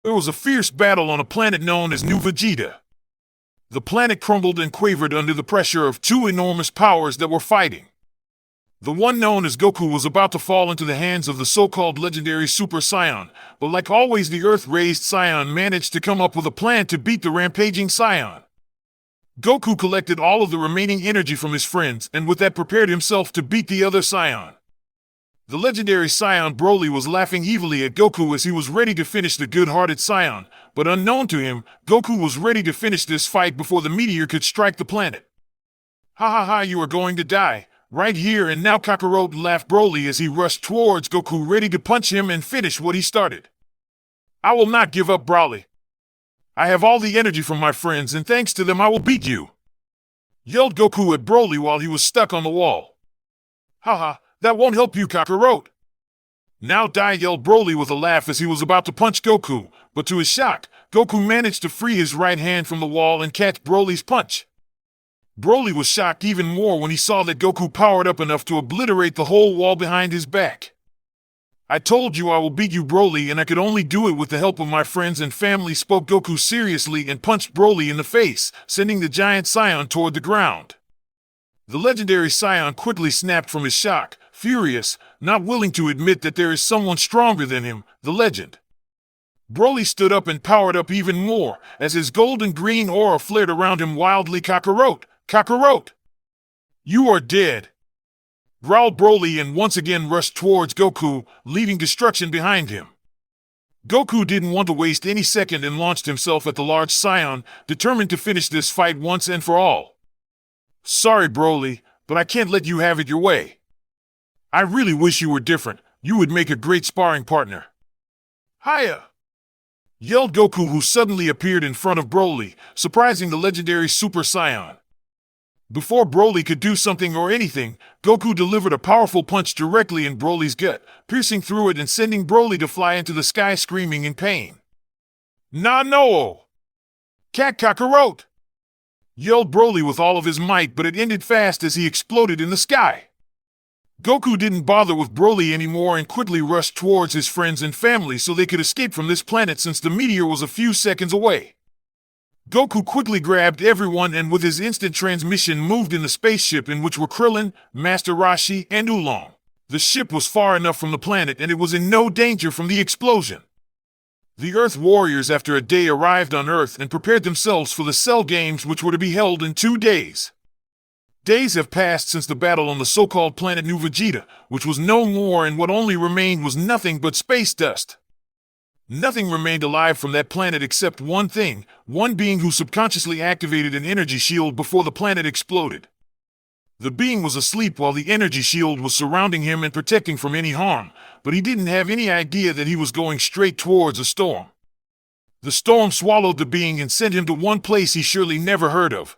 There was a fierce battle on a planet known as New Vegeta. The planet crumbled and quavered under the pressure of two enormous powers that were fighting. The one known as Goku was about to fall into the hands of the so-called legendary Super Saiyan, but like always the Earth-raised Saiyan managed to come up with a plan to beat the rampaging Saiyan. Goku collected all of the remaining energy from his friends and with that prepared himself to beat the other Saiyan. The legendary Saiyan Broly was laughing evilly at Goku as he was ready to finish the good-hearted Saiyan, but unknown to him, Goku was ready to finish this fight before the meteor could strike the planet. "Ha ha ha, you are going to die, right here and now," Kakarot laughed Broly as he rushed towards Goku ready to punch him and finish what he started. "I will not give up, Broly. I have all the energy from my friends and thanks to them I will beat you," yelled Goku at Broly while he was stuck on the wall. "Haha, that won't help you, Kakarot. Now die," yelled Broly with a laugh as he was about to punch Goku, but to his shock, Goku managed to free his right hand from the wall and catch Broly's punch. Broly was shocked even more when he saw that Goku powered up enough to obliterate the whole wall behind his back. "I told you I will beat you, Broly, and I could only do it with the help of my friends and family," spoke Goku seriously and punched Broly in the face, sending the giant Saiyan toward the ground. The legendary Saiyan quickly snapped from his shock, furious, not willing to admit that there is someone stronger than him, the legend. Broly stood up and powered up even more, as his golden-green aura flared around him wildly. "Kakarot! Kakarot! You are dead!" growled Broly and once again rushed towards Goku, leaving destruction behind him. Goku didn't want to waste any second and launched himself at the large Saiyan, determined to finish this fight once and for all. "Sorry, Broly, but I can't let you have it your way. I really wish you were different. You would make a great sparring partner." "Hiya!" yelled Goku, who suddenly appeared in front of Broly, surprising the legendary Super Saiyan. Before Broly could do something or anything, Goku delivered a powerful punch directly in Broly's gut, piercing through it and sending Broly to fly into the sky screaming in pain. "Nah no! Kakarot!" yelled Broly with all of his might, but it ended fast as he exploded in the sky. Goku didn't bother with Broly anymore and quickly rushed towards his friends and family so they could escape from this planet since the meteor was a few seconds away. Goku quickly grabbed everyone and with his instant transmission moved in the spaceship in which were Krillin, Master Roshi, and Oolong. The ship was far enough from the planet and it was in no danger from the explosion. The Earth warriors after a day arrived on Earth and prepared themselves for the Cell Games, which were to be held in 2 days. Days have passed since the battle on the so-called planet New Vegeta, which was no more, and what only remained was nothing but space dust. Nothing remained alive from that planet except one thing, one being who subconsciously activated an energy shield before the planet exploded. The being was asleep while the energy shield was surrounding him and protecting from any harm, but he didn't have any idea that he was going straight towards a storm. The storm swallowed the being and sent him to one place he surely never heard of.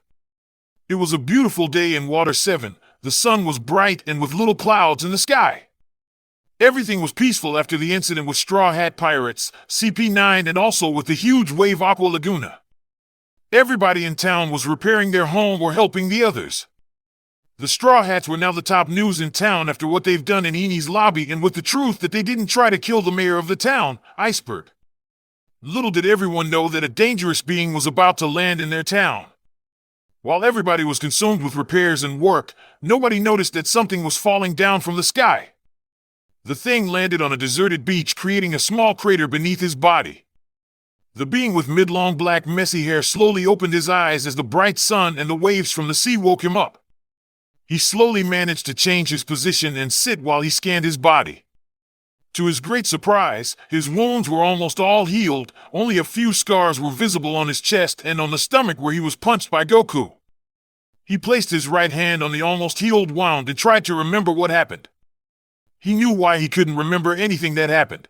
It was a beautiful day in Water 7, the sun was bright and with little clouds in the sky. Everything was peaceful after the incident with Straw Hat Pirates, CP9, and also with the huge wave Aqua Laguna. Everybody in town was repairing their home or helping the others. The Straw Hats were now the top news in town after what they've done in Eni's lobby and with the truth that they didn't try to kill the mayor of the town, Iceberg. Little did everyone know that a dangerous being was about to land in their town. While everybody was consumed with repairs and work, nobody noticed that something was falling down from the sky. The thing landed on a deserted beach, creating a small crater beneath his body. The being with mid-long black messy hair slowly opened his eyes as the bright sun and the waves from the sea woke him up. He slowly managed to change his position and sit while he scanned his body. To his great surprise, his wounds were almost all healed, only a few scars were visible on his chest and on the stomach where he was punched by Goku. He placed his right hand on the almost healed wound and tried to remember what happened. He knew why he couldn't remember anything that happened.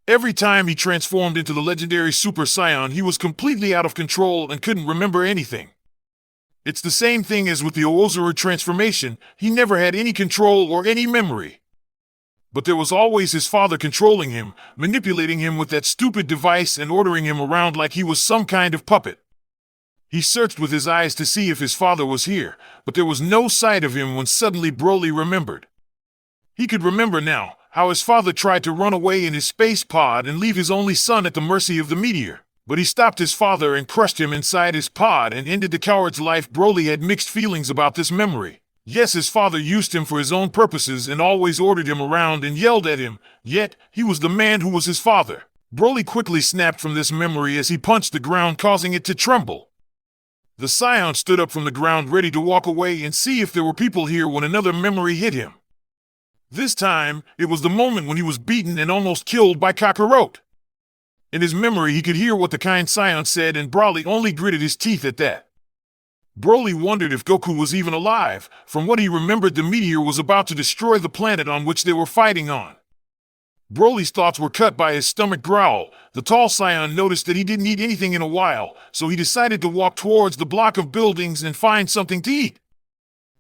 Every time he transformed into the legendary Super Saiyan, he was completely out of control and couldn't remember anything. It's the same thing as with the Ozuru transformation, he never had any control or any memory. But there was always his father controlling him, manipulating him with that stupid device and ordering him around like he was some kind of puppet. He searched with his eyes to see if his father was here, but there was no sight of him when suddenly Broly remembered. He could remember now, how his father tried to run away in his space pod and leave his only son at the mercy of the meteor. But he stopped his father and crushed him inside his pod and ended the coward's life. Broly had mixed feelings about this memory. Yes, his father used him for his own purposes and always ordered him around and yelled at him, yet he was the man who was his father. Broly quickly snapped from this memory as he punched the ground, causing it to tremble. The Saiyan stood up from the ground ready to walk away and see if there were people here when another memory hit him. This time, it was the moment when he was beaten and almost killed by Kakarot. In his memory, he could hear what the kind Saiyan said, and Broly only gritted his teeth at that. Broly wondered if Goku was even alive. From what he remembered, the meteor was about to destroy the planet on which they were fighting on. Broly's thoughts were cut by his stomach growl. The tall Saiyan noticed that he didn't eat anything in a while, so he decided to walk towards the block of buildings and find something to eat.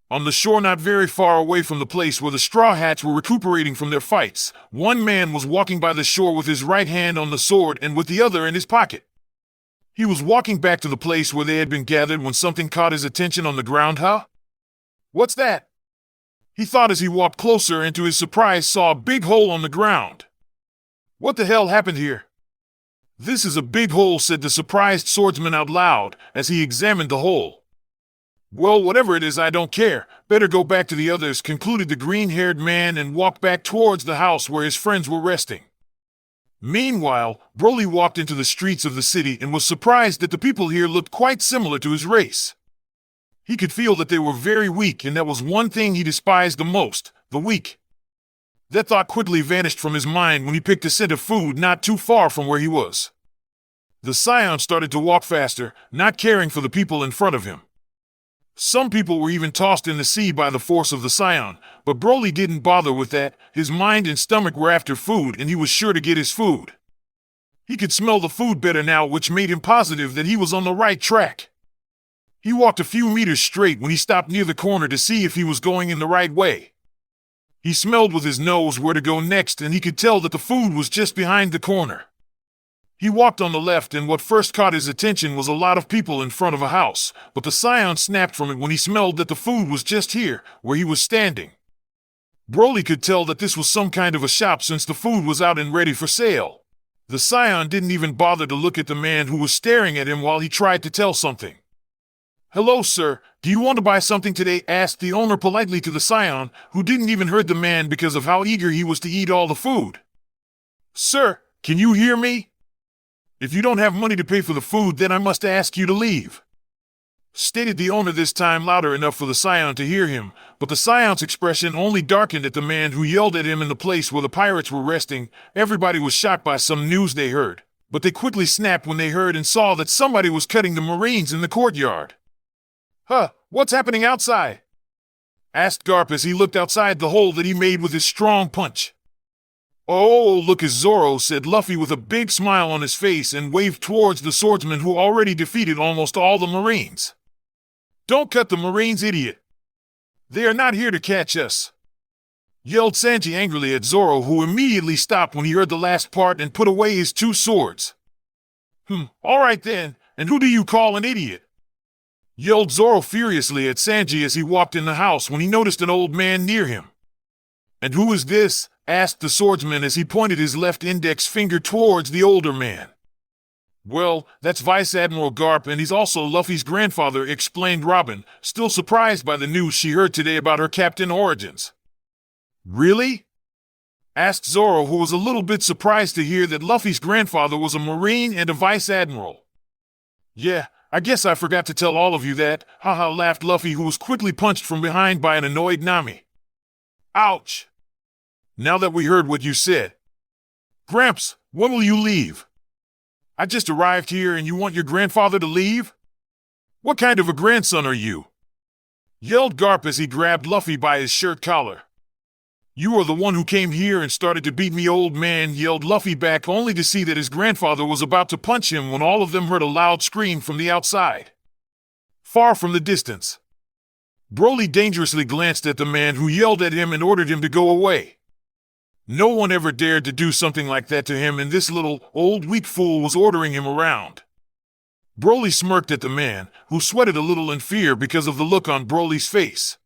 On the shore not very far away from the place where the Straw Hats were recuperating from their fights, one man was walking by the shore with his right hand on the sword and with the other in his pocket. He was walking back to the place where they had been gathered when something caught his attention on the ground. Huh? What's that? He thought as he walked closer and to his surprise saw a big hole on the ground. What the hell happened here? This is a big hole, said the surprised swordsman out loud as he examined the hole. Well, whatever it is, I don't care. Better go back to the others, concluded the green-haired man and walked back towards the house where his friends were resting. Meanwhile, Broly walked into the streets of the city and was surprised that the people here looked quite similar to his race. He could feel that they were very weak, and that was one thing he despised the most, the weak. That thought quickly vanished from his mind when he picked a scent of food not too far from where he was. The Saiyan started to walk faster, not caring for the people in front of him. Some people were even tossed in the sea by the force of the Saiyan, but Broly didn't bother with that. His mind and stomach were after food, and he was sure to get his food. He could smell the food better now, which made him positive that he was on the right track. He walked a few meters straight when he stopped near the corner to see if he was going in the right way. He smelled with his nose where to go next, and he could tell that the food was just behind the corner. He walked on the left, and what first caught his attention was a lot of people in front of a house, but the Saiyan snapped from it when he smelled that the food was just here, where he was standing. Broly could tell that this was some kind of a shop since the food was out and ready for sale. The Saiyan didn't even bother to look at the man who was staring at him while he tried to tell something. "Hello, sir, do you want to buy something today?" asked the owner politely to the Saiyan, who didn't even hurt the man because of how eager he was to eat all the food. "Sir, can you hear me? If you don't have money to pay for the food, then I must ask you to leave," stated the owner, this time louder enough for the Saiyan to hear him, but the Saiyan's expression only darkened at the man who yelled at him in the place where the pirates were resting. Everybody was shocked by some news they heard, but they quickly snapped when they heard and saw that somebody was cutting the Marines in the courtyard. "Huh, what's happening outside?" asked Garp as he looked outside the hole that he made with his strong punch. "Oh, look, it's Zoro," said Luffy with a big smile on his face and waved towards the swordsman who already defeated almost all the Marines. "Don't cut the Marines, idiot. They are not here to catch us," yelled Sanji angrily at Zoro, who immediately stopped when he heard the last part and put away his two swords. All right then, and who do you call an idiot?" yelled Zoro furiously at Sanji as he walked in the house when he noticed an old man near him. "And who is this?" asked the swordsman as he pointed his left index finger towards the older man. "Well, that's Vice Admiral Garp, and he's also Luffy's grandfather," explained Robin, still surprised by the news she heard today about her captain origins. "Really?" asked Zoro, who was a little bit surprised to hear that Luffy's grandfather was a Marine and a Vice Admiral. "Yeah, I guess I forgot to tell all of you that," haha, laughed Luffy, who was quickly punched from behind by an annoyed Nami. "Ouch! Now that we heard what you said. Gramps, when will you leave? I just arrived here and you want your grandfather to leave? What kind of a grandson are you?" yelled Garp as he grabbed Luffy by his shirt collar. "You are the one who came here and started to beat me, old man," yelled Luffy back, only to see that his grandfather was about to punch him when all of them heard a loud scream from the outside. Far from the distance, Broly dangerously glanced at the man who yelled at him and ordered him to go away. No one ever dared to do something like that to him, and this little, old, weak fool was ordering him around. Broly smirked at the man, who sweated a little in fear because of the look on Broly's face.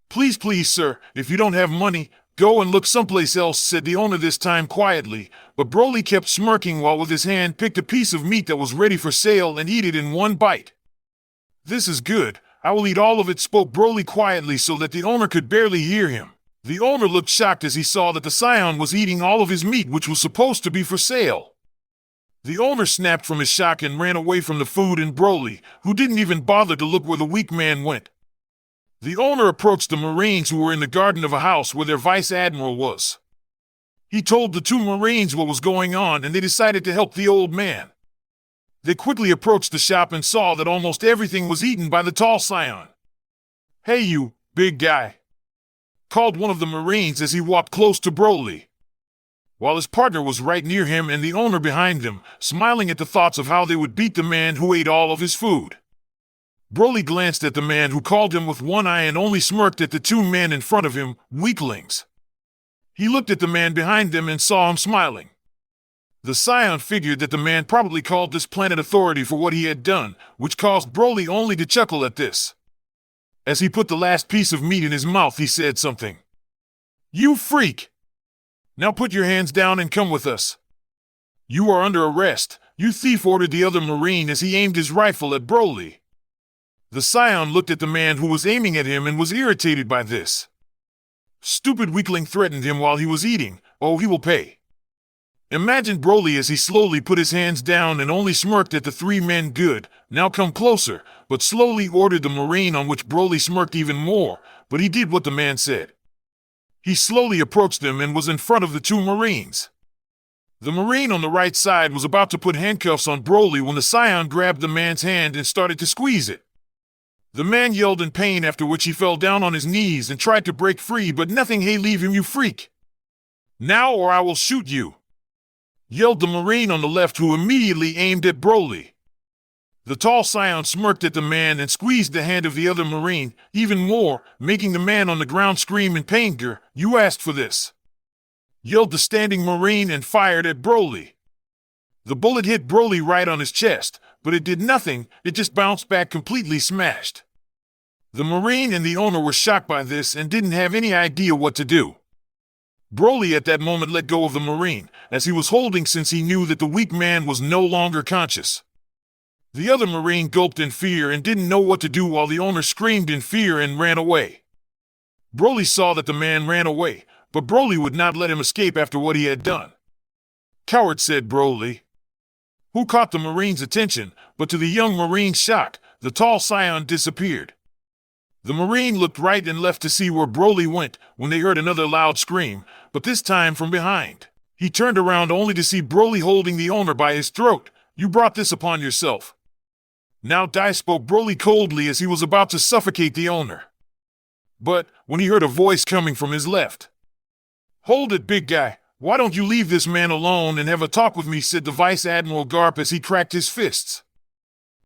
Please, sir, if you don't have money, Go and look someplace else, said the owner this time quietly, but Broly kept smirking while with his hand picked a piece of meat that was ready for sale and eat it in one bite. This is good. I will eat all of it, spoke Broly quietly so that the owner could barely hear him. The owner looked shocked as he saw that the Saiyan was eating all of his meat, which was supposed to be for sale. The owner snapped from his shock and ran away from the food and Broly, who didn't even bother to look where the weak man went. The owner approached the Marines who were in the garden of a house where their vice admiral was. He told the two Marines what was going on and they decided to help the old man. They quickly approached the shop and saw that almost everything was eaten by the tall Saiyan. "Hey you, big guy," called one of the Marines as he walked close to Broly, while his partner was right near him and the owner behind them, smiling at the thoughts of how they would beat the man who ate all of his food. Broly glanced at the man who called him with one eye and only smirked at the two men in front of him, weaklings. He looked at the man behind them and saw him smiling. The Saiyan figured that the man probably called this planet authority for what he had done, which caused Broly only to chuckle at this. As he put the last piece of meat in his mouth, he said something. "You freak! Now put your hands down and come with us. You are under arrest, you thief," ordered the other Marine as he aimed his rifle at Broly. The Saiyan looked at the man who was aiming at him and was irritated by this. Stupid weakling threatened him while he was eating. Oh, he will pay. Imagine Broly as he slowly put his hands down and only smirked at the three men. "Good, now come closer," but slowly ordered the Marine, on which Broly smirked even more, but he did what the man said. He slowly approached them and was in front of the two Marines. The Marine on the right side was about to put handcuffs on Broly when the Saiyan grabbed the man's hand and started to squeeze it. The man yelled in pain, after which he fell down on his knees and tried to break free, but nothing. "Hey, leave him, you freak! Now or I will shoot you!" yelled the Marine on the left, who immediately aimed at Broly. The tall Saiyan smirked at the man and squeezed the hand of the other Marine even more, making the man on the ground scream in pain. "Grr, you asked for this!" yelled the standing Marine and fired at Broly. The bullet hit Broly right on his chest, but it did nothing, it just bounced back completely smashed. The Marine and the owner were shocked by this and didn't have any idea what to do. Broly at that moment let go of the Marine, as he was holding, since he knew that the weak man was no longer conscious. The other Marine gulped in fear and didn't know what to do, while the owner screamed in fear and ran away. Broly saw that the man ran away, but Broly would not let him escape after what he had done. "Coward," said Broly, who caught the Marine's attention, but to the young Marine's shock, the tall Saiyan disappeared. The Marine looked right and left to see where Broly went when they heard another loud scream, but this time from behind. He turned around only to see Broly holding the owner by his throat. "You brought this upon yourself. Now die," spoke Broly coldly as he was about to suffocate the owner. But when he heard a voice coming from his left. "Hold it, big guy. Why don't you leave this man alone and have a talk with me?" said the Vice Admiral Garp as he cracked his fists.